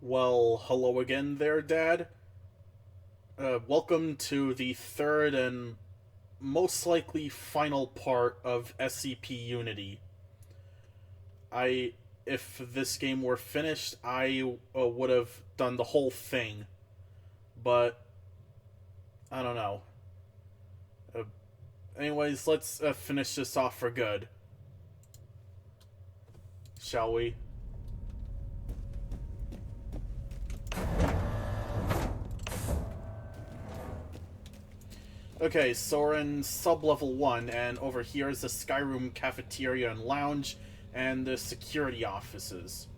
Well, hello again there, Dad. Welcome to the third and most likely final part of SCP Unity. I, if this game were finished, I would have done the whole thing, but I don't know. Uh, Anyways, let's finish this off for good, shall we? Okay, so we're in sub-level 1, and over here is the Skyroom cafeteria and lounge, and the security offices.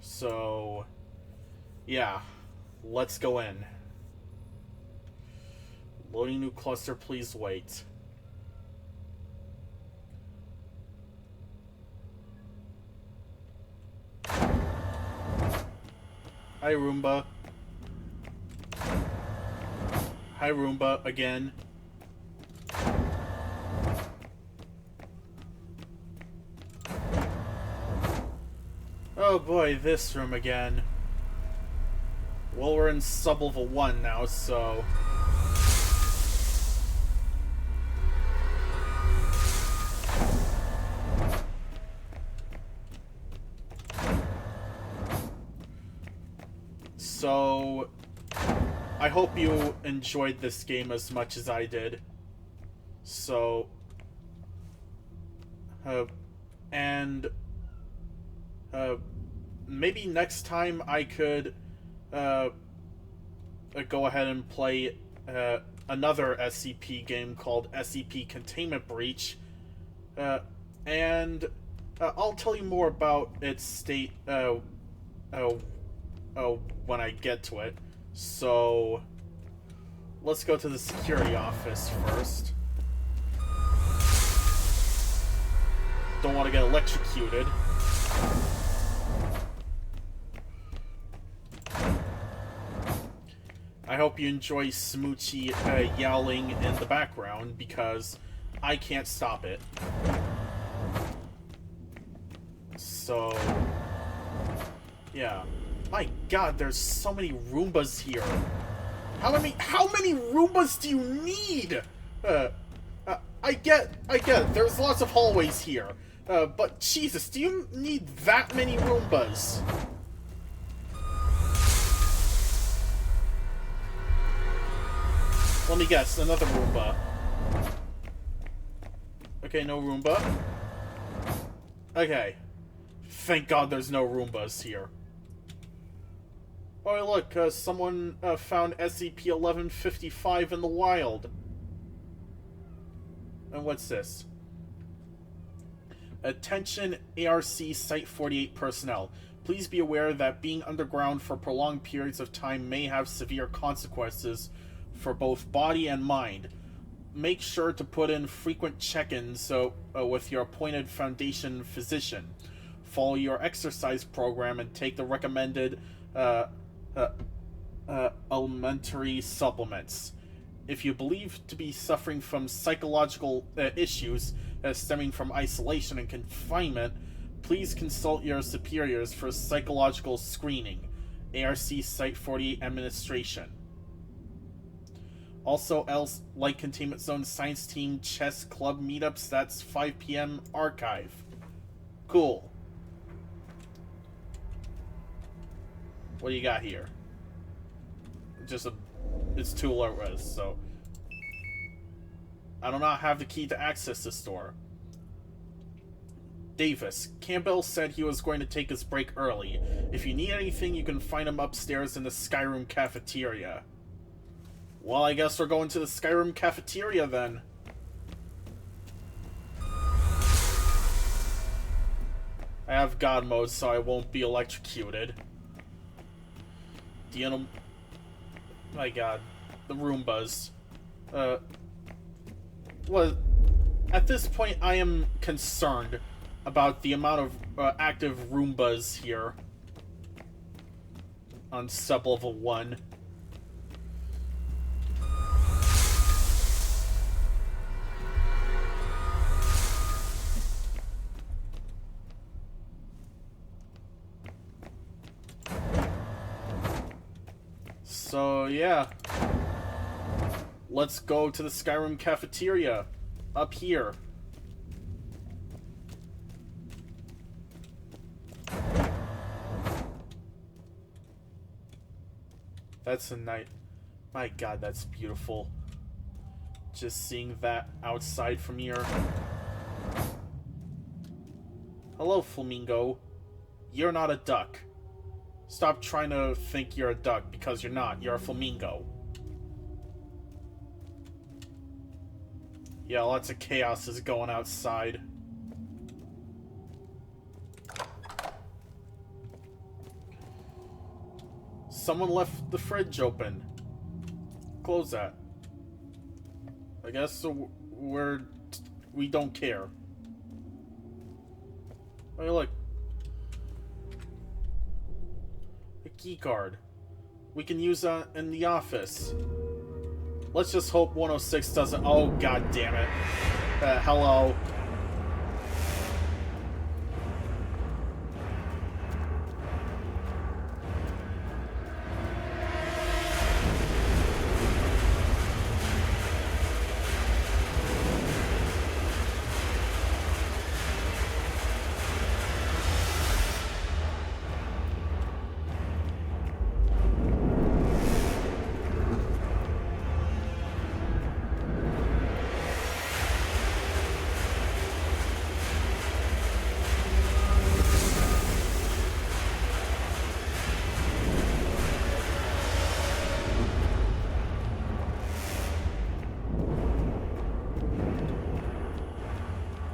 So, yeah, let's go in. Loading new cluster, please wait. Hi, Roomba. Hi, Roomba, again. Oh boy, this room again. Well, we're in sub-level 1 now, so... So... I hope you enjoyed this game as much as I did. So... and... maybe next time I could go ahead and play another SCP game called SCP Containment Breach, and I'll tell you more about its state when I get to it. So let's go to the security office first. Don't want to get electrocuted. I hope you enjoy Smoochie yowling in the background, because I can't stop it. So, yeah. My god, there's so many Roombas here. How many Roombas do you need? I get it. There's lots of hallways here. But Jesus, do you need that many Roombas? Let me guess, another Roomba. Okay, no Roomba. Okay. Thank God there's no Roombas here. Oh, look, someone found SCP-1155 in the wild. And what's this? Attention ARC Site-48 personnel. Please be aware that being underground for prolonged periods of time may have severe consequences for both body and mind. Make sure to put in frequent check-ins with your appointed Foundation physician. Follow your exercise program and take the recommended elementary supplements. If you believe to be suffering from psychological issues stemming from isolation and confinement, please consult your superiors for psychological screening. ARC Site-48 Administration. Also, else like Containment Zone Science Team Chess Club meetups, that's 5 p.m. archive. Cool. What do you got here? It's too low res, so... I do not have the key to access this door. Davis. Campbell said he was going to take his break early. If you need anything, you can find him upstairs in the Skyroom cafeteria. Well, I guess we're going to the Skyroom cafeteria then. I have God mode, so I won't be electrocuted. My god. The Roombas. Well, at this point, I am concerned about the amount of active Roombas here on sub-level 1. So, yeah. Let's go to the Skyrim cafeteria. Up here. That's a night. My god, that's beautiful. Just seeing that outside from here. Hello, flamingo. You're not a duck. Stop trying to think you're a duck, because you're not. You're a flamingo. Yeah, lots of chaos is going outside. Someone left the fridge open. Close that. I guess we don't care. Hey, look. A key card. We can use that in the office. Let's just hope 106 doesn't... Oh, god damn it. Hello.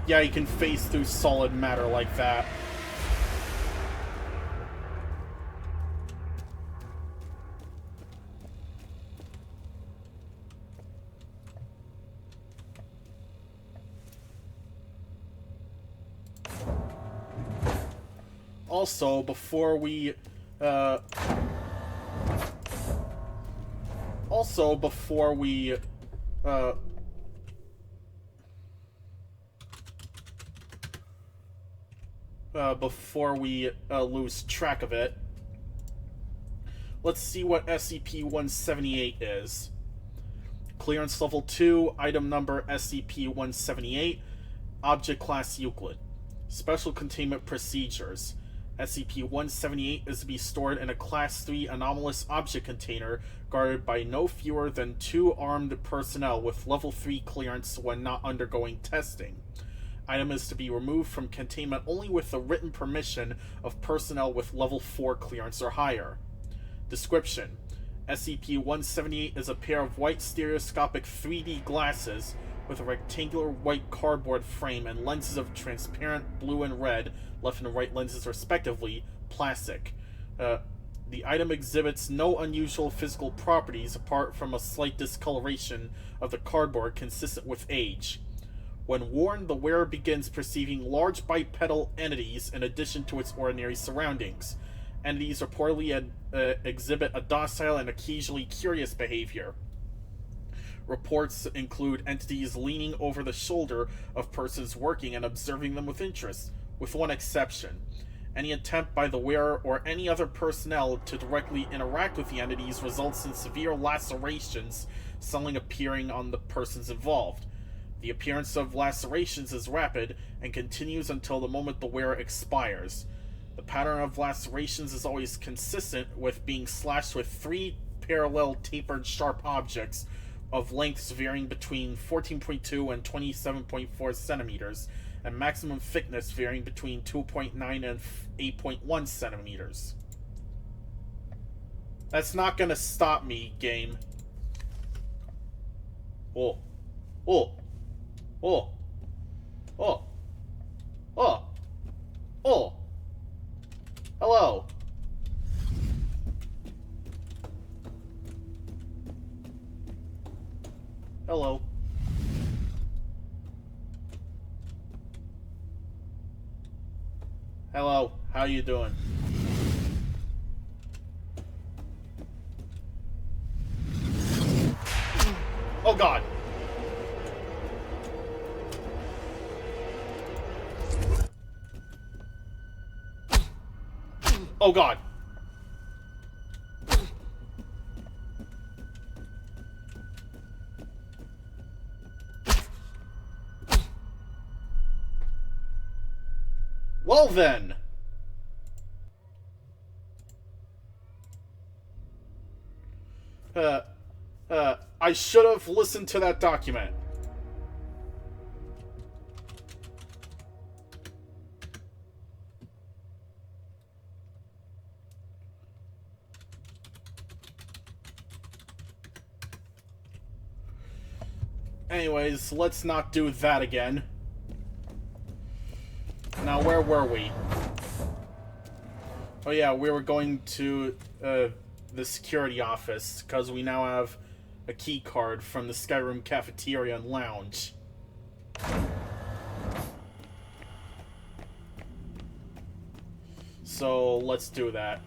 Yeah, you can phase through solid matter like that. Also, before we, lose track of it, let's see what SCP-178 is. Clearance Level 2, Item Number SCP-178, Object Class Euclid. Special Containment Procedures. SCP-178 is to be stored in a Class 3 anomalous object container guarded by no fewer than 2 armed personnel with Level 3 clearance when not undergoing testing. Item is to be removed from containment only with the written permission of personnel with Level 4 clearance or higher. Description: SCP-178 is a pair of white stereoscopic 3D glasses with a rectangular white cardboard frame and lenses of transparent blue and red, left and right lenses respectively, plastic. The item exhibits no unusual physical properties apart from a slight discoloration of the cardboard consistent with age. When worn, the wearer begins perceiving large bipedal entities in addition to its ordinary surroundings. Entities reportedly exhibit a docile and occasionally curious behavior. Reports include entities leaning over the shoulder of persons working and observing them with interest, with one exception. Any attempt by the wearer or any other personnel to directly interact with the entities results in severe lacerations suddenly appearing on the persons involved. The appearance of lacerations is rapid and continues until the moment the wearer expires. The pattern of lacerations is always consistent with being slashed with 3 parallel tapered sharp objects of lengths varying between 14.2 and 27.4 centimeters, and maximum thickness varying between 2.9 and 8.1 centimeters. That's not gonna stop me, game. Oh. Oh. Oh. Oh. Oh. Oh. Hello. Hello. Hello. How you doing? Oh god. Oh god. Well then. I should have listened to that document. Anyways, let's not do that again. Now, where were we? Oh yeah, we were going to the security office, because we now have a key card from the Skyrim cafeteria and lounge. So, let's do that.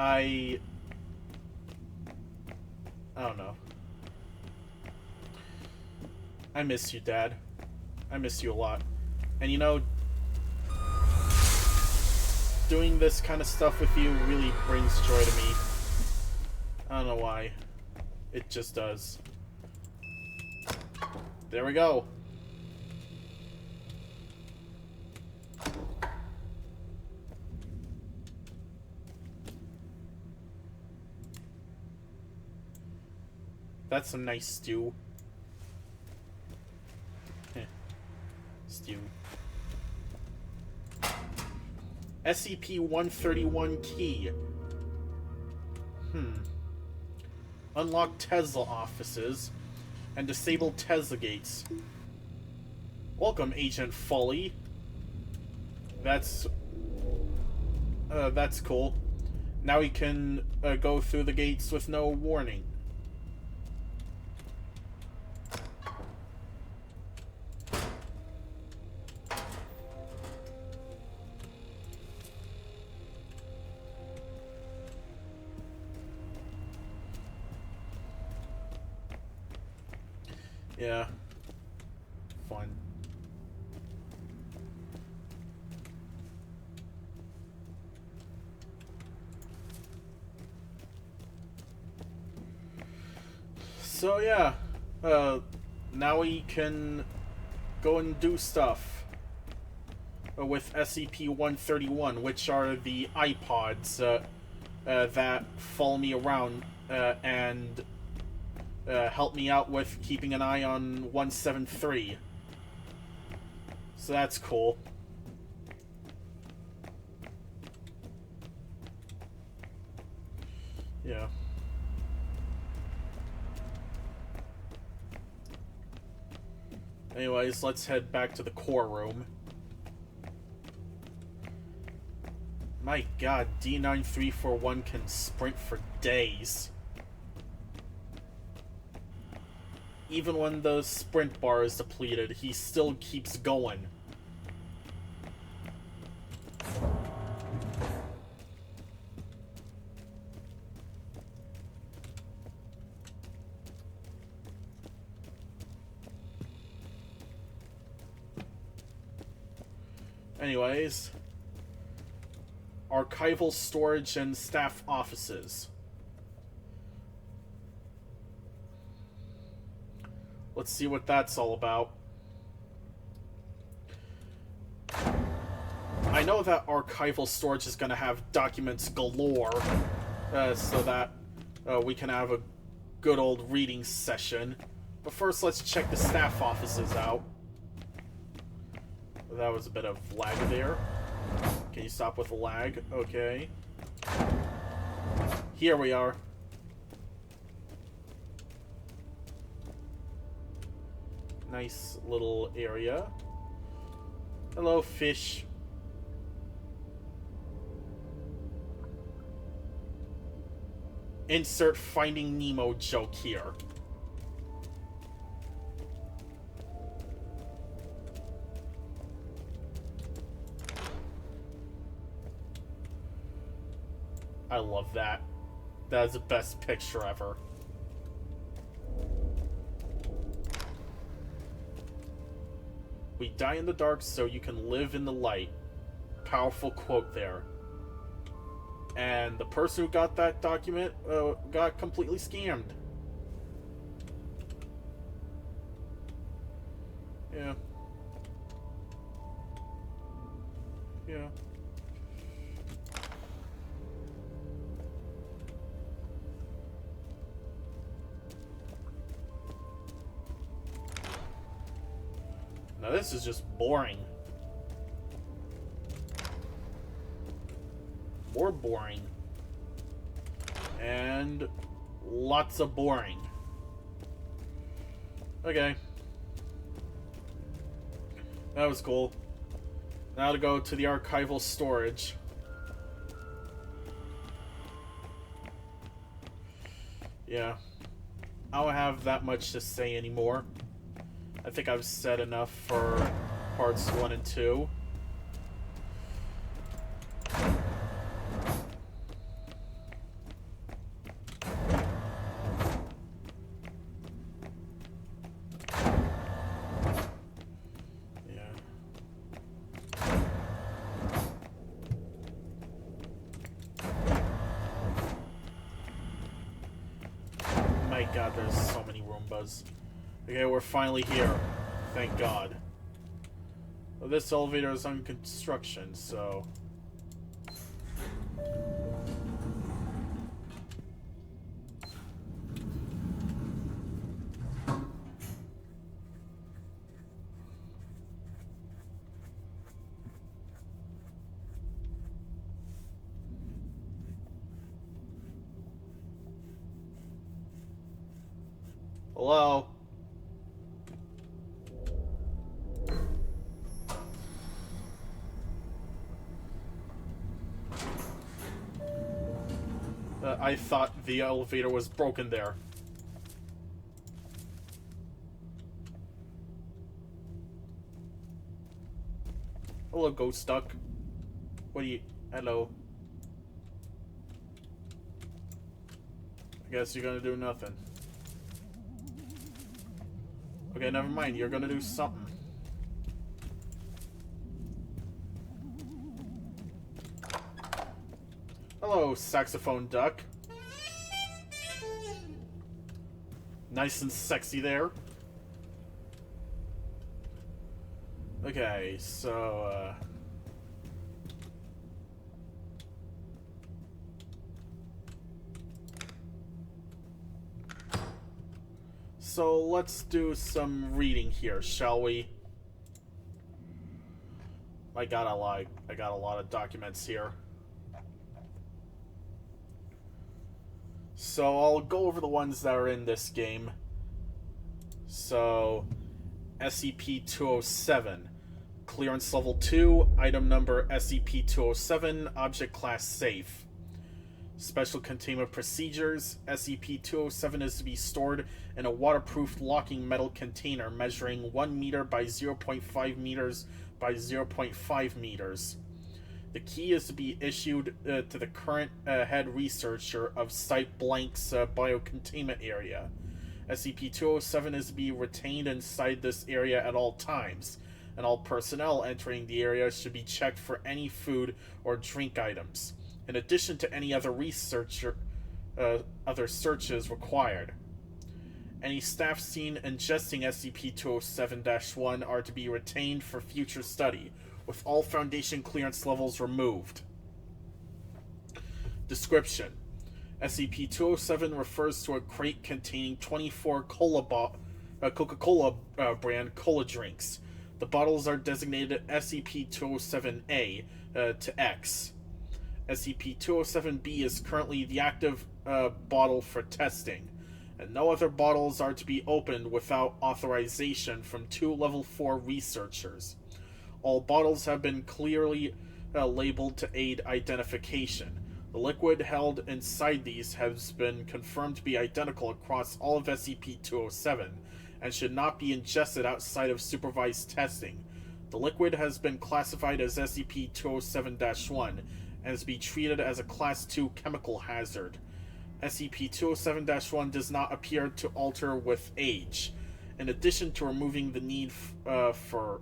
I don't know. I miss you, Dad. I miss you a lot. And you know, doing this kind of stuff with you really brings joy to me. I don't know why. It just does. There we go. That's some nice stew. Stew. SCP-131 key. Unlock Tesla offices and disable Tesla gates. Welcome, Agent Folly. That's cool. Now we can go through the gates with no warning. Yeah. Fun. So yeah, now we can go and do stuff with SCP-131, which are the iPods that follow me around and help me out with keeping an eye on 173. So that's cool. Yeah. Anyways, let's head back to the core room. My god, D9341 can sprint for days. Even when the sprint bar is depleted, he still keeps going. Anyways, archival storage and staff offices. Let's see what that's all about. I know that archival storage is going to have documents galore, so that we can have a good old reading session. But first, let's check the staff offices out. That was a bit of lag there. Can you stop with the lag? Okay. Here we are. Nice little area. Hello, fish. Insert Finding Nemo joke here. I love that. That is the best picture ever. We die in the dark so you can live in the light. Powerful quote there. And the person who got that document got completely scammed. Yeah. Yeah. Now this is just boring. More boring. And lots of boring. Okay. That was cool. Now to go to the archival storage. Yeah. I don't have that much to say anymore. I think I've said enough for parts 1 and 2. My god, there's so many Roombas. Okay, we're finally here. Thank god. Well, this elevator is under construction, so... Hello? I thought the elevator was broken there. Hello, Ghost Duck. What do you... Hello. I guess you're gonna do nothing. Okay, never mind. You're gonna do something. Hello, saxophone duck. Nice and sexy there. Okay, so, So let's do some reading here, shall we? I got a lot of documents here. So I'll go over the ones that are in this game. So SCP-207, clearance level 2, item number SCP-207, object class safe. Special containment procedures. SCP-207 is to be stored in a waterproof locking metal container measuring 1 meter by 0.5 meters by 0.5 meters. The key is to be issued to the current head researcher of Site Blank's biocontainment area. SCP-207 is to be retained inside this area at all times, and all personnel entering the area should be checked for any food or drink items, in addition to any other other searches required. Any staff seen ingesting SCP-207-1 are to be retained for future study, with all Foundation clearance levels removed. Description: SCP-207 refers to a crate containing 24 Coca-Cola brand cola drinks. The bottles are designated SCP-207-A to X. SCP-207-B is currently the active bottle for testing, and no other bottles are to be opened without authorization from 2 Level 4 researchers. All bottles have been clearly labeled to aid identification. The liquid held inside these has been confirmed to be identical across all of SCP-207 and should not be ingested outside of supervised testing. The liquid has been classified as SCP-207-1 and is to be treated as a Class 2 chemical hazard. SCP-207-1 does not appear to alter with age. In addition to removing the need for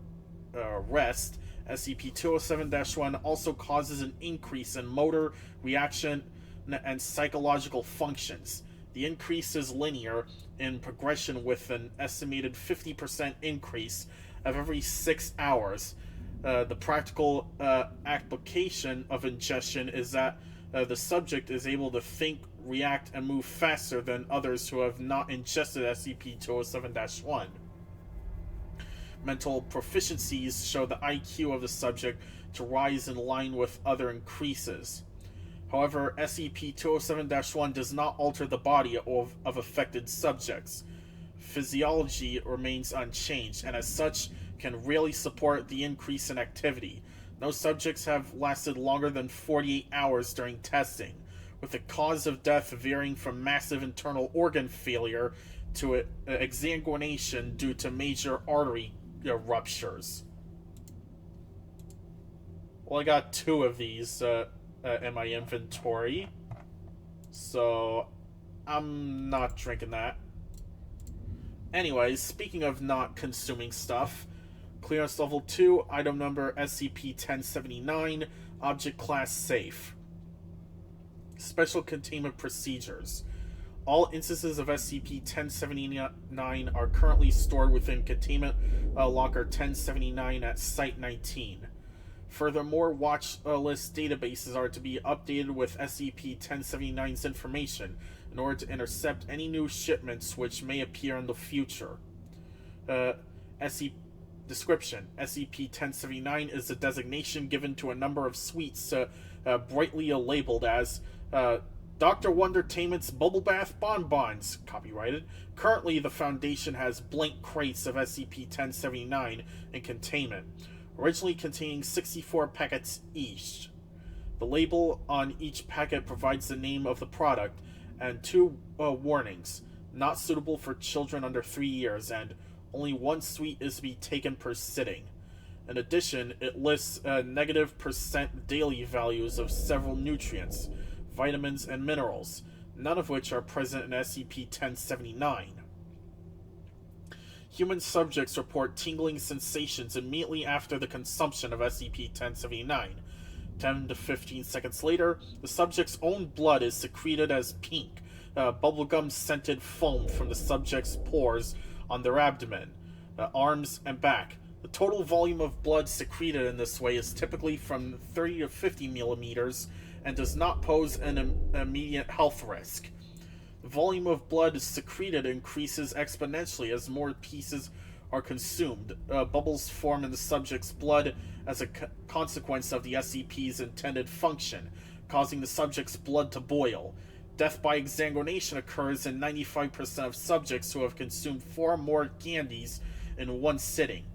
rest, SCP-207-1 also causes an increase in motor, reaction, and psychological functions. The increase is linear in progression with an estimated 50% increase of every 6 hours. The practical application of ingestion is that the subject is able to think, react, and move faster than others who have not ingested SCP-207-1. Mental proficiencies show the IQ of the subject to rise in line with other increases. However, SCP-207-1 does not alter the body of affected subjects. Physiology remains unchanged, and as such, can rarely support the increase in activity. No subjects have lasted longer than 48 hours during testing, with the cause of death varying from massive internal organ failure to exsanguination due to major artery ruptures. Well, I got 2 of these in my inventory, so I'm not drinking that. Anyways, speaking of not consuming stuff, Clearance Level 2, Item Number SCP-1079, Object Class Safe. Special Containment Procedures. All instances of SCP-1079 are currently stored within Containment Locker 1079 at Site-19. Furthermore, watch list databases are to be updated with SCP-1079's information in order to intercept any new shipments which may appear in the future. Description: SCP-1079 is a designation given to a number of sweets brightly labeled as Dr. Wondertainment's Bubble Bath Bonbons, copyrighted. Currently, the Foundation has blank crates of SCP-1079 in containment, originally containing 64 packets each. The label on each packet provides the name of the product and 2 warnings: not suitable for children under 3 years, and only 1 sweet is to be taken per sitting. In addition, it lists negative % daily values of several nutrients, vitamins, and minerals, none of which are present in SCP-1079. Human subjects report tingling sensations immediately after the consumption of SCP-1079. 10 to 15 seconds later, the subject's own blood is secreted as pink, bubblegum-scented foam from the subject's pores on their abdomen, arms, and back. The total volume of blood secreted in this way is typically from 30 to 50 millimeters and does not pose an immediate health risk. The volume of blood secreted increases exponentially as more pieces are consumed. Bubbles form in the subject's blood as a consequence of the SCP's intended function, causing the subject's blood to boil. Death by exsanguination occurs in 95% of subjects who have consumed 4 or more candies in one sitting.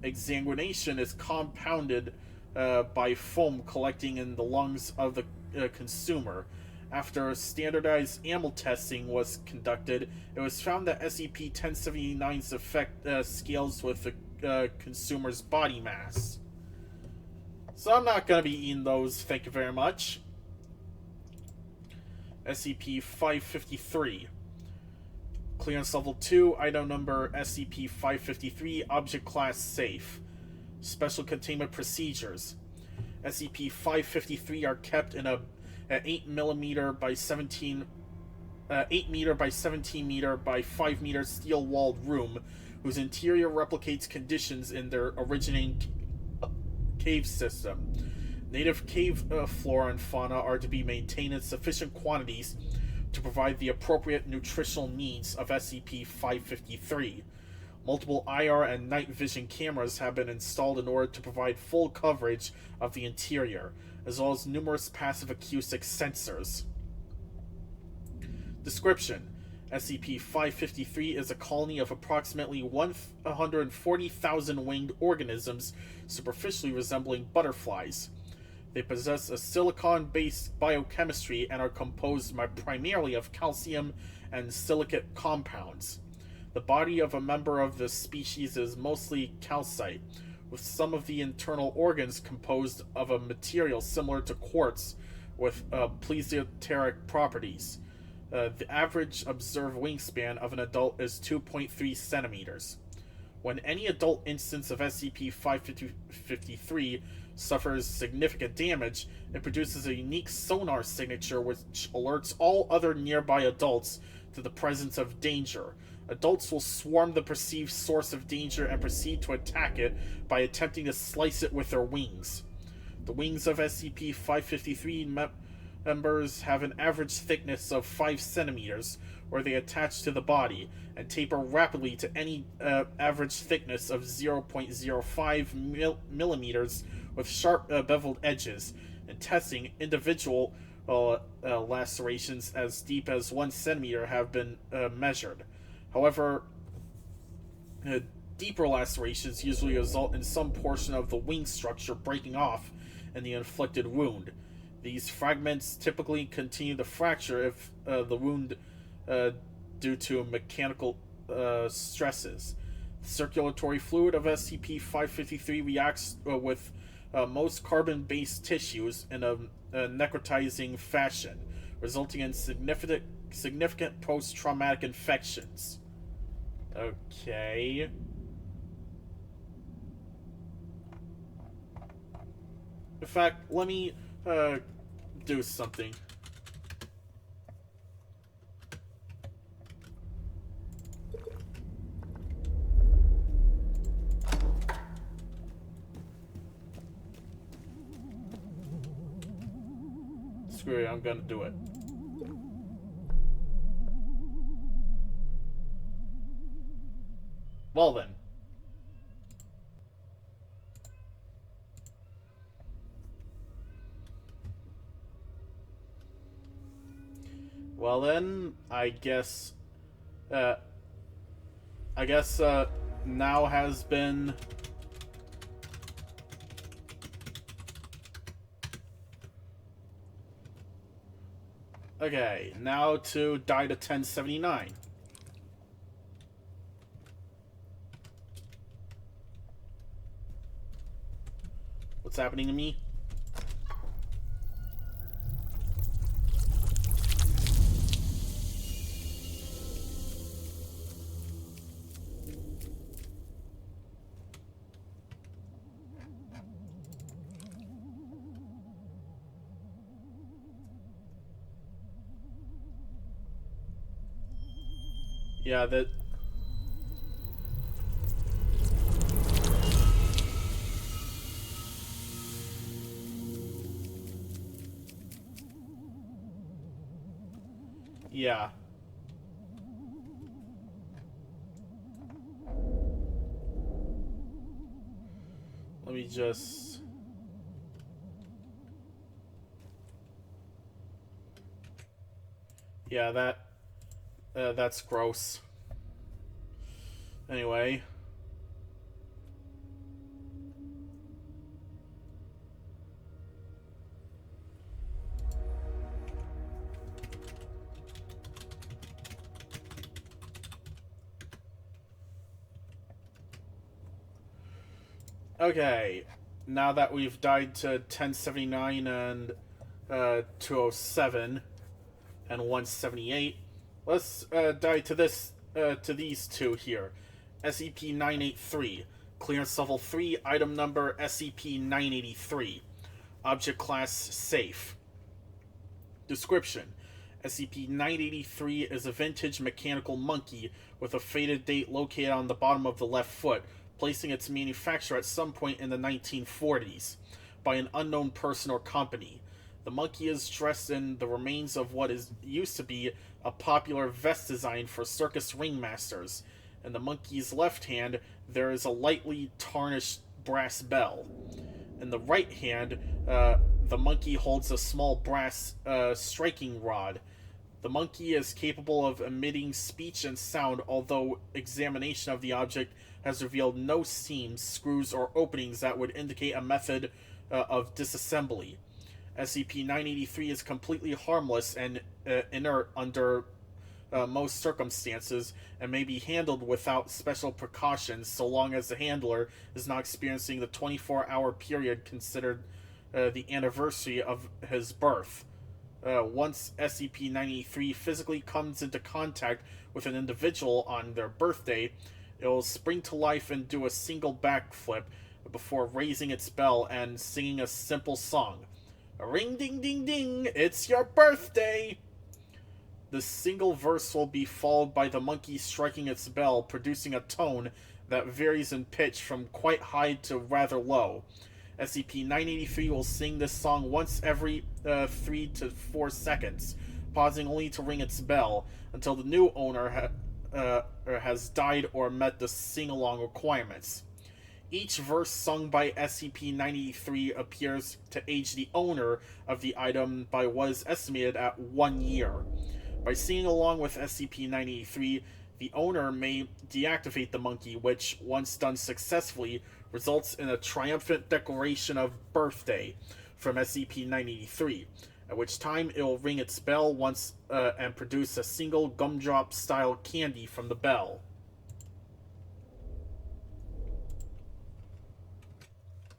Exsanguination is compounded by foam collecting in the lungs of the consumer. After standardized animal testing was conducted, it was found that SCP-1079's effect scales with the consumer's body mass. So I'm not going to be eating those, thank you very much. SCP-553. Clearance Level 2, Item Number SCP-553, Object Class Safe. Special Containment Procedures. SCP-553 are kept in a 8 meter by 17 meter by 5 meter steel-walled room whose interior replicates conditions in their originating cave system. Native cave flora and fauna are to be maintained in sufficient quantities to provide the appropriate nutritional needs of SCP-553. Multiple IR and night vision cameras have been installed in order to provide full coverage of the interior, as well as numerous passive acoustic sensors. Description: SCP-553 is a colony of approximately 140,000 winged organisms superficially resembling butterflies. They possess a silicon-based biochemistry and are composed primarily of calcium and silicate compounds. The body of a member of this species is mostly calcite, with some of the internal organs composed of a material similar to quartz with plesioteric properties. The average observed wingspan of an adult is 2.3 centimeters. When any adult instance of SCP 553 suffers significant damage, it produces a unique sonar signature which alerts all other nearby adults to the presence of danger. Adults will swarm the perceived source of danger and proceed to attack it by attempting to slice it with their wings. The wings of SCP 553 members have an average thickness of 5 centimeters, where they attach to the body, and taper rapidly to any average thickness of 0.05 millimeters with sharp beveled edges. In testing, individual lacerations as deep as 1 centimeter have been measured. However, deeper lacerations usually result in some portion of the wing structure breaking off in the inflicted wound. These fragments typically continue to fracture if the wound due to mechanical stresses. The circulatory fluid of SCP-553 reacts with most carbon-based tissues in a necrotizing fashion, resulting in significant post-traumatic infections. Okay. In fact, let me do something. Screw it, I'm gonna do it. Well then. Well then, I guess now has been okay, now to die to 1079. What's happening to me? Yeah, that... Yeah. Let me just... Yeah, that's gross. Anyway. Okay. Now that we've died to 1079 and 207 and 178, let's die to these two here. SCP-983, clearance level 3, item number SCP-983, object class safe. Description: SCP-983 is a vintage mechanical monkey with a faded date located on the bottom of the left foot, placing its manufacture at some point in the 1940s by an unknown person or company. The monkey is dressed in the remains of what used to be a popular vest design for circus ringmasters. In the monkey's left hand, there is a lightly tarnished brass bell. In the right hand, the monkey holds a small brass striking rod. The monkey is capable of emitting speech and sound, although examination of the object has revealed no seams, screws, or openings that would indicate a method of disassembly. SCP-983 is completely harmless and inert under most circumstances and may be handled without special precautions so long as the handler is not experiencing the 24-hour period considered the anniversary of his birth. Once SCP-93 physically comes into contact with an individual on their birthday, it will spring to life and do a single backflip before raising its bell and singing a simple song. Ring ding ding ding, it's your birthday! The single verse will be followed by the monkey striking its bell, producing a tone that varies in pitch from quite high to rather low. SCP-983 will sing this song once every 3 to 4 seconds, pausing only to ring its bell until the new owner has died or met the sing-along requirements. Each verse sung by SCP-983 appears to age the owner of the item by what is estimated at 1 year. By singing along with SCP-983, the owner may deactivate the monkey, which, once done successfully, results in a triumphant declaration of birthday from SCP-983, at which time it will ring its bell once and produce a single gumdrop-style candy from the bell.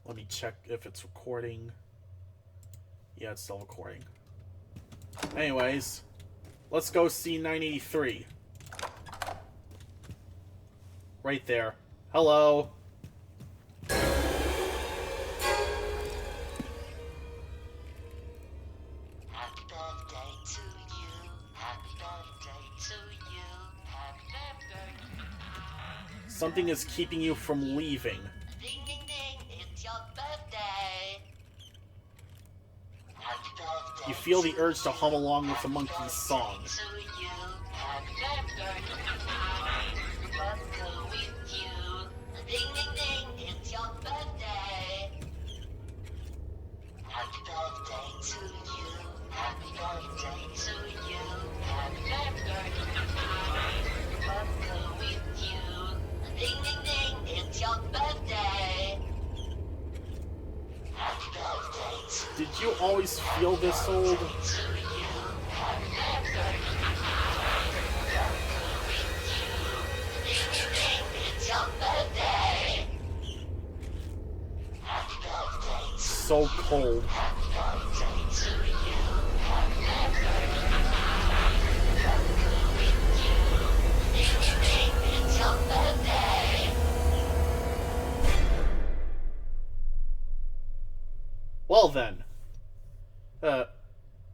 Let me check if it's recording. Yeah, it's still recording. Anyways, let's go see 983. Right there. Hello. Happy birthday to you. Happy birthday to you. Happy birthday. Something is keeping you from leaving. Ding ding ding, it's your birthday. Happy birthday. You feel the urge to hum along with the monkey's song. To you. Happy birthday. Let's go with you. Ding ding ding, it's your birthday. Happy birthday to you. Happy birthday to you. Happy birthday. Let's go with you. Ding ding ding, it's your birthday. Happy birthday to Did you always feel this old? you. Happy birthday. Ding ding ding, it's your birthday. Happy birthday to So cold. Happy birthday to you. Happy birthday. Let's go with you. Ding ding ding, it's your birthday. Well then.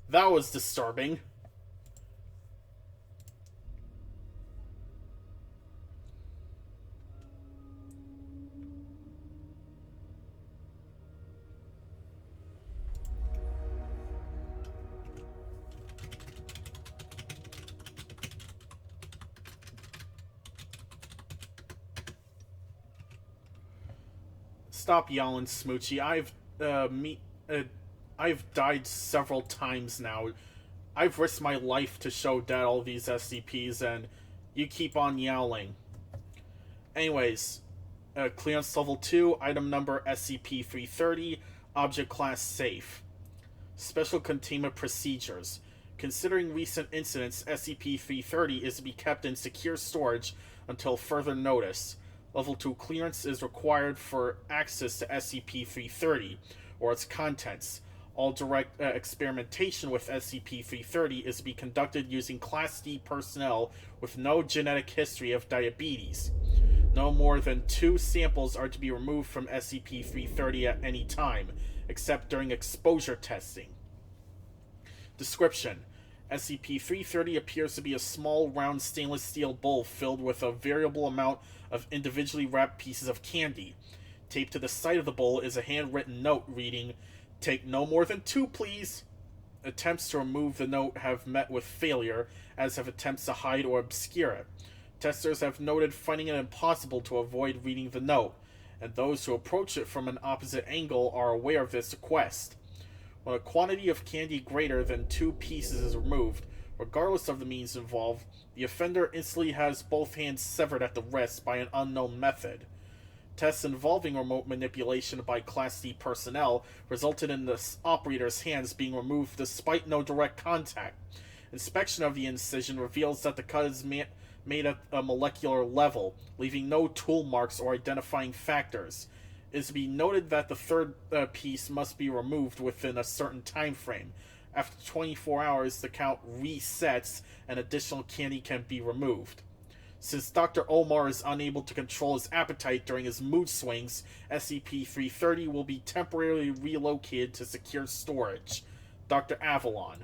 That was disturbing. Stop yelling, Smoochie. I've died several times now. I've risked my life to show Dad all these SCPs, and you keep on yelling. Anyways, clearance level 2, item number SCP-330, object class safe. Special containment procedures. Considering recent incidents, SCP-330 is to be kept in secure storage until further notice. Level 2 clearance is required for access to SCP-330, or its contents. All direct experimentation with SCP-330 is to be conducted using Class D personnel with no genetic history of diabetes. No more than 2 samples are to be removed from SCP-330 at any time, except during exposure testing. Description: SCP-330 appears to be a small, round stainless steel bowl filled with a variable amount of individually wrapped pieces of candy. Taped to the side of the bowl is a handwritten note reading, "Take no more than 2, please." Attempts to remove the note have met with failure, as have attempts to hide or obscure it. Testers have noted finding it impossible to avoid reading the note, and those who approach it from an opposite angle are aware of this request. When a quantity of candy greater than 2 pieces is removed, regardless of the means involved, the offender instantly has both hands severed at the wrist by an unknown method. Tests involving remote manipulation by Class D personnel resulted in the operator's hands being removed despite no direct contact, Inspection of the incision reveals that the cut is made at a molecular level, leaving no tool marks or identifying factors. It is to be noted that the third piece must be removed within a certain time frame. After 24 hours, the count resets and additional candy can be removed. Since Dr. Omar is unable to control his appetite during his mood swings, SCP-330 will be temporarily relocated to secure storage. Dr. Avalon.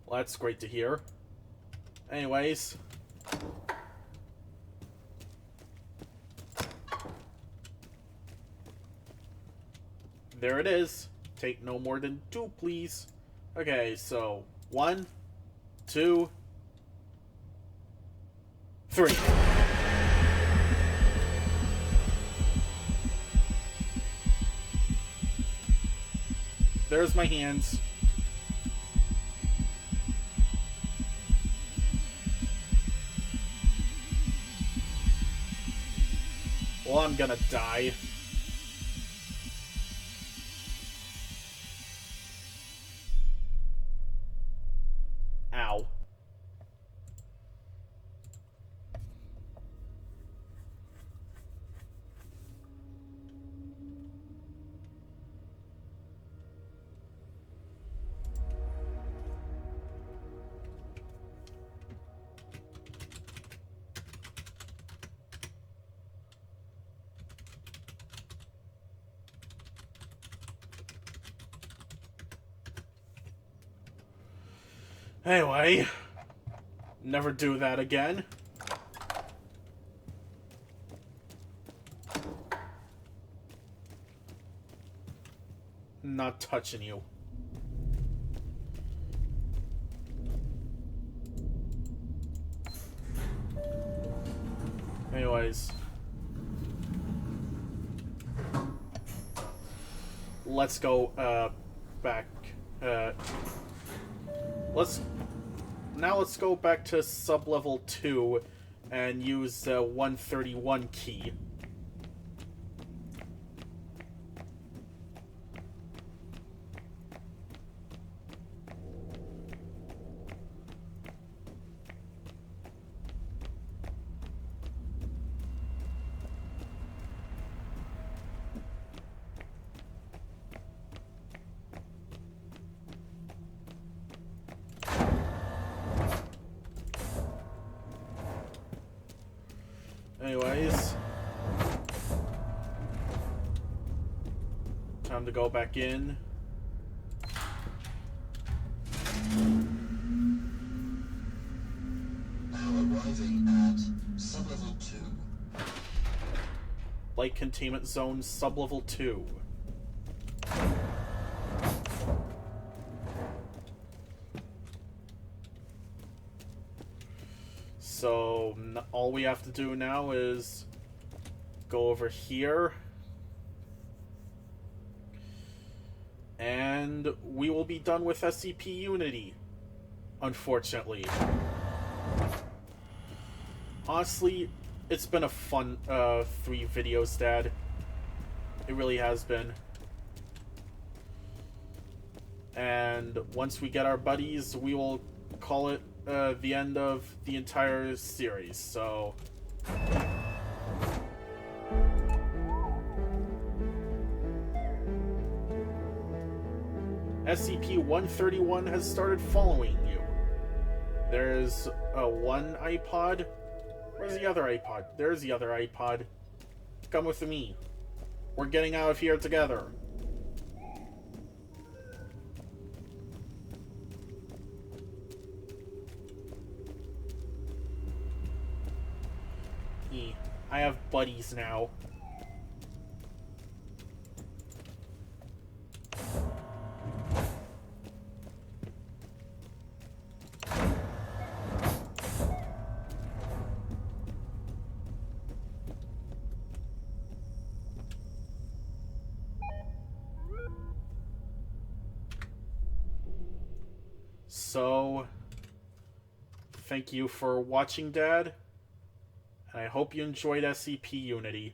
Well, that's great to hear. Anyways. There it is. Take no more than 2, please. Okay, so 1, 2, 3. There's my hands. Well, I'm gonna die. Ow. Anyway, never do that again. Not touching you. Anyways. Let's go, back. Let's go back to sublevel 2 and use the 131 key. Anyways, time to go back in. Now arriving at sublevel 2. Light containment zone, sublevel 2. So, all we have to do now is go over here. And we will be done with SCP Unity. Unfortunately. Honestly, it's been a fun 3 videos, Dad. It really has been. And once we get our buddies, we will call it the end of the entire series, so... SCP-131 has started following you. There's one iPod. Where's the other iPod? There's the other iPod. Come with me. We're getting out of here together. I have buddies now. So, thank you for watching, Dad. And I hope you enjoyed SCP Unity.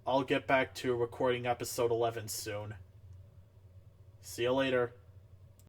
I'll get back to recording episode 11 soon. See you later.